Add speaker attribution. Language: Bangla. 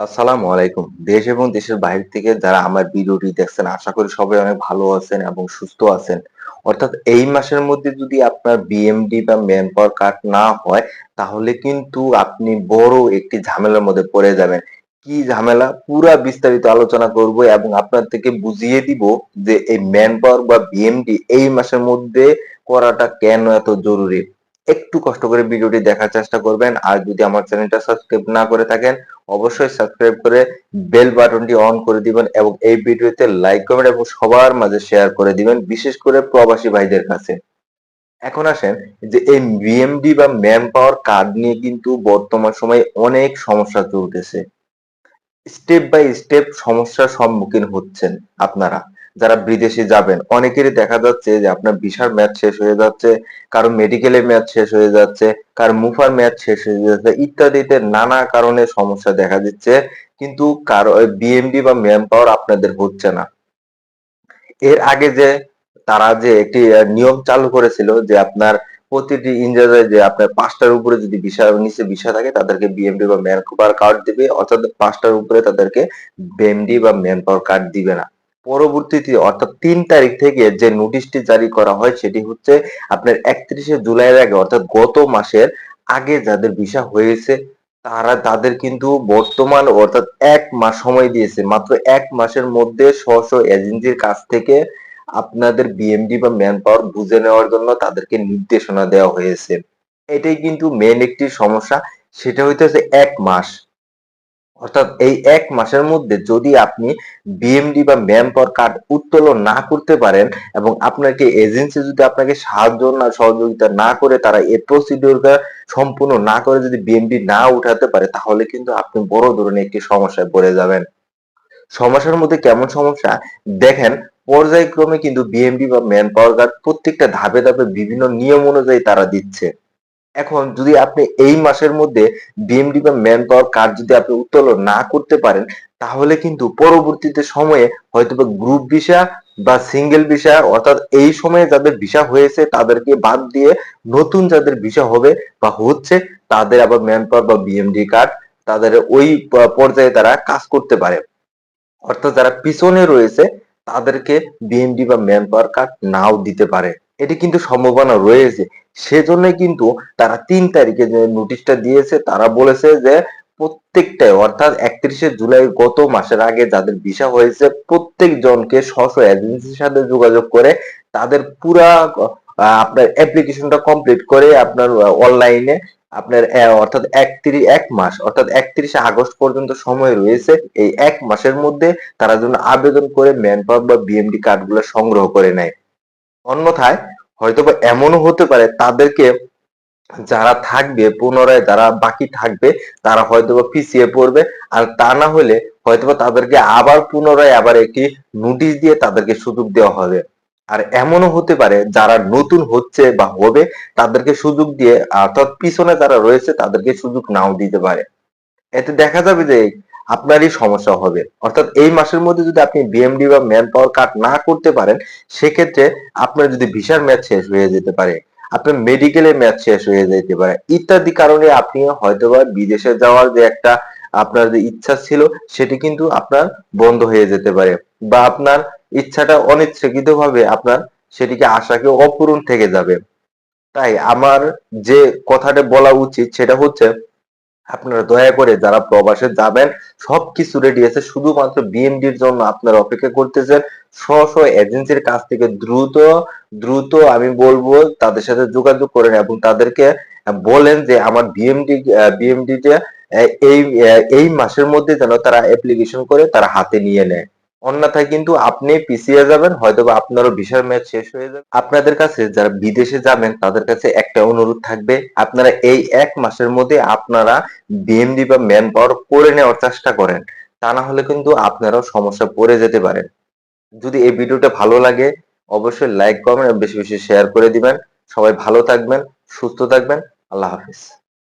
Speaker 1: আসসালামু আলাইকুম। দেশ এবং দেশের বাইরে থেকে যারা আমার ভিডিওটি দেখছেন আশা করি সবাই অনেক ভালো আছেন এবং সুস্থ আছেন। অর্থাৎ এই মাসের মধ্যে যদি আপনার বিএমডি বা ম্যান পাওয়ার কার্ড না হয় তাহলে কিন্তু আপনি বড় একটি ঝামেলার মধ্যে পড়ে যাবেন। কি ঝামেলা? পুরা বিস্তারিত আলোচনা করব এবং আপনার থেকে বুঝিয়ে দিব যে এই ম্যান পাওয়ার বা বিএমডি এই মাসের মধ্যে করাটা কেন এত জরুরি। একটু কষ্ট করে ভিডিওটি দেখার চেষ্টা করবেন। আর যদি আমার চ্যানেলটা সাবস্ক্রাইব না করে থাকেন অবশ্যই সাবস্ক্রাইব করে বেল বাটনটি অন করে দিবেন এবং এই ভিডিওতে লাইক কমেন্ট এবং সবার মাঝে শেয়ার করে দিবেন বিশেষ করে প্রবাসী ভাইদের কাছে। এখন আসেন যে এই বিএমডি বা ম্যান পাওয়ার কার্ড নিয়ে কিন্তু বর্তমান সময়ে অনেক সমস্যা চলতেছে। স্টেপ বাই স্টেপ সমস্যার সম্মুখীন হচ্ছেন আপনারা যারা বিদেশে যাবেন। অনেকেরই দেখা যাচ্ছে যে আপনার ভিসার মেয়াদ শেষ হয়ে যাচ্ছে, কারো মেডিকেলের মেয়াদ শেষ হয়ে যাচ্ছে, কারো মুফার মেয়াদ শেষ হয়ে যাচ্ছে ইত্যাদিতে নানা কারণে সমস্যা দেখা দিচ্ছে, কিন্তু কারো বিএমডি বা ম্যান পাওয়ার আপনাদের হচ্ছে না। এর আগে যে তারা যে একটি নিয়ম চালু করেছিল যে আপনার প্রতিটি ইনজারে যে আপনার ৫টার উপরে যদি নিচে ভিসা থাকে তাদেরকে বিএমডি বা ম্যান পাওয়ার কার্ড দিবে, অর্থাৎ ৫টার উপরে তাদেরকে বিএমডি বা ম্যান পাওয়ার কার্ড দিবে না। পরবর্তীতে অর্থাৎ ৩ তারিখ থেকে যে নোটিশটি জারি করা হয় সেটি হচ্ছে আপনার ৩১শে জুলাইয়ের আগে অর্থাৎ গত মাসের আগে যাদের ভিসা হয়েছে তাদের কিন্তু বর্তমান অর্থাৎ ১ মাস সময় দিয়েছে। মাত্র ১ মাসের মধ্যে স্ব এজেন্সির কাছ থেকে আপনাদের বিএমডি বা ম্যান পাওয়ার বুঝে নেওয়ার জন্য তাদেরকে নির্দেশনা দেওয়া হয়েছে। এটাই কিন্তু মেইন একটি সমস্যা, সেটা হইতেছে ১ মাস। অর্থাৎ এই ১ মাসের মধ্যে যদি আপনি বিএমডি বা ম্যান পাওয়ার কার্ড উত্তোলন না করতে পারেন এবং আপনাকে এজেন্সি যদি আপনাকে সাহায্য না সহযোগিতা না করে তারা এই প্রসিডিউরটা সম্পূর্ণ না করে যদি বিএমডি না উঠাতে পারে তাহলে কিন্তু আপনি বড় ধরনের একটি সমস্যায় পড়ে যাবেন। সমস্যার মধ্যে কেমন সমস্যা? দেখেন, পর্যায়ক্রমে কিন্তু বিএমডি বা ম্যান পাওয়ার কার্ড প্রত্যেকটা ধাপে ধাপে বিভিন্ন নিয়ম অনুযায়ী তারা দিচ্ছে। এখন যদি আপনি এই মাসের মধ্যে বিএমডি বা ম্যান পাওয়ার কার্ড যদি আপনি উত্তোলন না করতে পারেন তাহলে কিন্তু পরবর্তীতে সময়ে হয়তোবা গ্রুপ ভিসা বা সিঙ্গেল ভিসা অর্থাৎ এই সময়ে যাদের ভিসা হয়েছে তাদেরকে বাদ দিয়ে নতুন যাদের ভিসা হবে বা হচ্ছে তাদের আবার ম্যান পাওয়ার বা বিএমডি কার্ড তাদের ওই পর্যায়ে তারা কাজ করতে পারে। অর্থাৎ যারা পিছনে রয়েছে তাদেরকে বিএমডি বা ম্যান পাওয়ার কার্ড নাও দিতে পারে। এটি কিন্তু সম্ভাবনা রয়েছে। সেজন্যই কিন্তু তারা ৩ তারিখে যে নোটিশটা দিয়েছে তারা বলেছে যে প্রত্যেকটাই অর্থাৎ ৩১শে জুলাই গত মাসের আগে যাদের ভিসা হয়েছে প্রত্যেক জনকে এজেন্সির সাথে যোগাযোগ করে তাদের পুরা আপনার অ্যাপ্লিকেশনটা কমপ্লিট করে আপনার অনলাইনে আপনার অর্থাৎ ১ মাস অর্থাৎ ৩১শে আগস্ট পর্যন্ত সময় রয়েছে। এই ১ মাসের মধ্যে তারা যেন আবেদন করে ম্যান পাওয়ার বা বিএমডি কার্ডগুলো সংগ্রহ করে নেয়। অন্যথায় হয়তোবা এমনও হতে পারে তাদেরকে যারা থাকবে পুনরায় যারা বাকি থাকবে তারা হয়তোবা পিছিয়ে পড়বে। আর তা না হলে হয়তোবা তাদেরকে আবার পুনরায় আবার একটি নোটিশ দিয়ে তাদেরকে সুযোগ দেওয়া হবে। আর এমনও হতে পারে যারা নতুন হচ্ছে বা হবে তাদেরকে সুযোগ দিয়ে অর্থাৎ পিছনে যারা রয়েছে তাদেরকে সুযোগ নাও দিতে পারে। এতে দেখা যাবে যে আপনারই সমস্যা হবে। অর্থাৎ এই মাসের মধ্যে যদি আপনি বিএমডি বা ম্যান পাওয়ার কার্ড না করতে পারেন সেক্ষেত্রে আপনার যদি ভিসার মেয়াদ শেষ হয়ে যেতে পারে, আপনার মেডিকেলের মেয়াদ শেষ হয়ে যেতে পারে ইত্যাদি কারণে আপনি হয়তোবা বিদেশে যাওয়ার যে একটা আপনার যে ইচ্ছা ছিল সেটি কিন্তু আপনার বন্ধ হয়ে যেতে পারে বা আপনার ইচ্ছাটা অনিচ্ছাকৃতভাবে আপনার সেটিকে আশাকে অপূরণ থেকে যাবে। তাই আমার যে কথাটা বলা উচিত সেটা হচ্ছে আপনারা দয়া করে যারা প্রবাসে যাবেন সবকিছু রেডি আছে, শুধুমাত্র বিএমডির জন্য আপনারা অপেক্ষা করতেছেন। এজেন্সির কাছ থেকে দ্রুত দ্রুত আমি বলবো তাদের সাথে যোগাযোগ করেন এবং তাদেরকে বলেন যে আমার বিএমডি তে এই মাসের মধ্যে যেন তারা অ্যাপ্লিকেশন করে তারা হাতে নিয়ে নেয়। অন্যথায় কিন্তু আপনি পিছিয়ে যাবেন, হয়তোবা আপনারও ভিসার মেয়াদ শেষ হয়ে যাবে। আপনাদের কাছে যারা বিদেশে যাবেন তাদের কাছে একটা অনুরোধ থাকবে, আপনারা এই ১ মাসের মধ্যে আপনারা বিএমডি বা ম্যান পাওয়ার করে নেওয়ার চেষ্টা করেন। তা না হলে কিন্তু আপনারাও সমস্যায় পড়ে যেতে পারেন। যদি এই ভিডিওটা ভালো লাগে অবশ্যই লাইক, কমেন্ট এবং বেশি বেশি শেয়ার করে দিবেন। সবাই ভালো থাকবেন, সুস্থ থাকবেন। আল্লাহ হাফেজ।